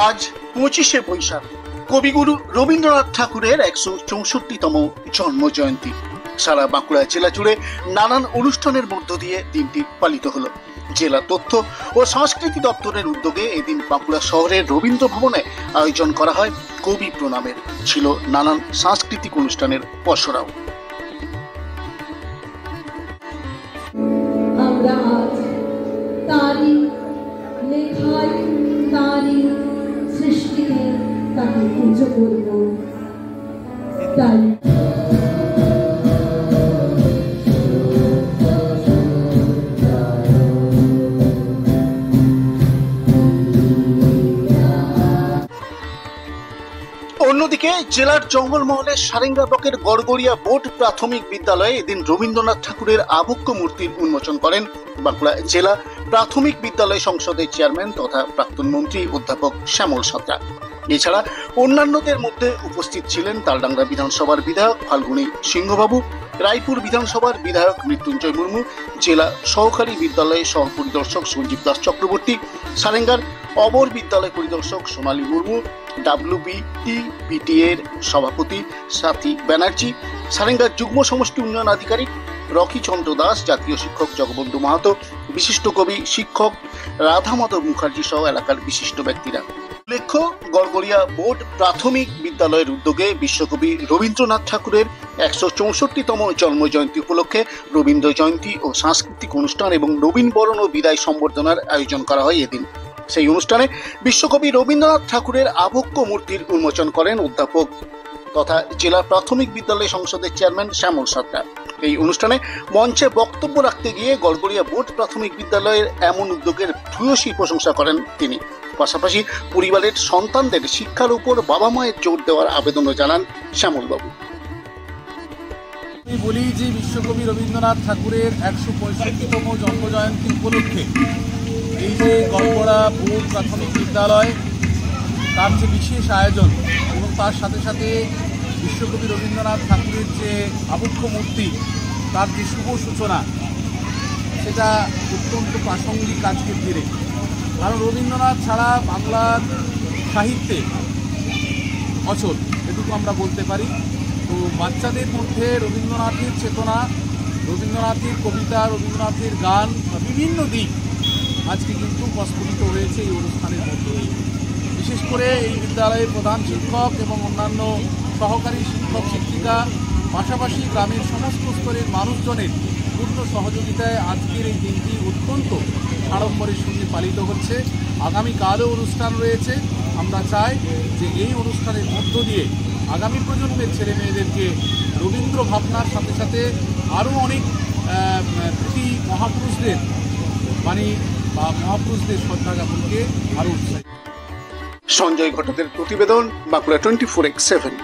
আজ 25শে বৈশাখ কবিগুরু রবীন্দ্রনাথ ঠাকুরের 164তম জন্ম জয়ন্তী। সারা বাঁকুড়া জেলা জুড়ে নানান অনুষ্ঠানের মধ্য দিয়ে দিনটি পালিত হলো। জেলা তথ্য ও সংস্কৃতি দপ্তরের উদ্যোগে এদিন বাঁকুড়া শহরের রবীন্দ্র ভবনে আয়োজন করা হয় কবি প্রণামের। ছিল নানান সাংস্কৃতিক অনুষ্ঠানের পসরাও। সৃষ্টিতে তাকে পুজো করব। তাই অন্যদিকে জেলার জঙ্গলমহলের সারেঙ্গা ব্লকের গড়গড়িয়া বোর্ড প্রাথমিক বিদ্যালয়ে এদিন রবীন্দ্রনাথ ঠাকুরের আবক্ষ মূর্তির উন্মোচন করেন বাঁকুড়া জেলা প্রাথমিক বিদ্যালয় সংসদের চেয়ারম্যান তথা প্রাক্তন মন্ত্রী অধ্যাপক শ্যামল সাঁতরা। এছাড়া অন্যান্যদের মধ্যে উপস্থিত ছিলেন তালডাংরা বিধানসভার বিধায়ক ফাল্গুনী সিংহবাবু, রায়পুর বিধানসভার বিধায়ক মৃত্যুঞ্জয় মুর্মু, জেলা সহকারী বিদ্যালয়ের সহ পরিদর্শক সঞ্জীব দাস চক্রবর্তী, সারেঙ্গার অবর বিদ্যালয় পরিদর্শক সোনালী মুর্মু, WBTPTA এর সভাপতি সাথী ব্যানার্জি, সারেঙ্গার যুগ্ম সমষ্টি উন্নয়ন আধিকারিক রকি চন্দ্র দাস, জাতীয় শিক্ষক জগবন্ধু মাহাতো, বিশিষ্ট কবি শিক্ষক রাধা মাধব মুখার্জি সহ এলাকার বিশিষ্ট ব্যক্তিরা। উল্লেখ্য, গড়গড়িয়া বোর্ড প্রাথমিক বিদ্যালয়ের উদ্যোগে বিশ্বকবি রবীন্দ্রনাথ ঠাকুরের 164তম জন্ম জয়ন্তী উপলক্ষে রবীন্দ্র জয়ন্তী ও সাংস্কৃতিক অনুষ্ঠান এবং নবীন বরণ ও বিদায় সম্বর্ধনার আয়োজন করা হয় এদিন। সেই অনুষ্ঠানে বিশ্বকবি রবীন্দ্রনাথ ঠাকুরের আবক্ষ মূর্তির উন্মোচন করেন অধ্যাপক তথা জেলা প্রাথমিক বিদ্যালয় সংসদের চেয়ারম্যান শ্যামল সাঁতরা। এই অনুষ্ঠানে মঞ্চে বক্তব্য রাখতে গিয়ে গড়গড়িয়া বোর্ড প্রাথমিক বিদ্যালয়ের এমন উদ্যোগের ভূয়সী প্রশংসা করেন তিনি। পাশাপাশি পরিবারের সন্তানদের শিক্ষার উপর বাবা মায়ের জোর দেওয়ার আবেদনও জানান শ্যামলবাবু। আমি বলি যে বিশ্বকবি রবীন্দ্রনাথ ঠাকুরের 165তম জন্মজয়ন্তী উপলক্ষে এই যে গড়গড়া বোর্ড প্রাথমিক বিদ্যালয় তার যে বিশেষ আয়োজন এবং তার সাথে সাথে বিশ্বকবি রবীন্দ্রনাথ ঠাকুরের যে আবক্ষ মূর্তি তার যে শুভ সূচনা, সেটা অত্যন্ত প্রাসঙ্গিক আজকের দিনে। কারণ রবীন্দ্রনাথ ছাড়া বাংলার সাহিত্যে অচল, এটুকু আমরা বলতে পারি। তো বাচ্চাদের মধ্যে রবীন্দ্রনাথের চেতনা, রবীন্দ্রনাথের কবিতা, রবীন্দ্রনাথের গান বা বিভিন্ন দিক আজকে কিন্তু প্রস্ফুটিত হয়েছে এই অনুষ্ঠানের মধ্যে। বিশেষ করে এই বিদ্যালয়ের প্রধান শিক্ষক এবং অন্যান্য সহকারী শিক্ষক শিক্ষিকা, পাশাপাশি গ্রামের সমস্ত স্তরের মানুষজনের পূর্ণ সহযোগিতায় আজকের এই দিনটি অত্যন্ত আড়ম্বরের সঙ্গে পালিত হচ্ছে। আগামীকালও অনুষ্ঠান রয়েছে। আমরা চাই যে এই অনুষ্ঠানের মধ্য দিয়ে আগামী প্রজন্মের ছেলে মেয়েদেরকে রবীন্দ্র ভাবনার সাথে সাথে আরও অনেক মহাপুরুষদের বাণী বা মহাপুরুষদের শ্রদ্ধা জ্ঞাপনকে আরও উৎসাহিত। সঞ্জয় ঘটকের প্রতিবেদন, বাঁকুড়া 24x7।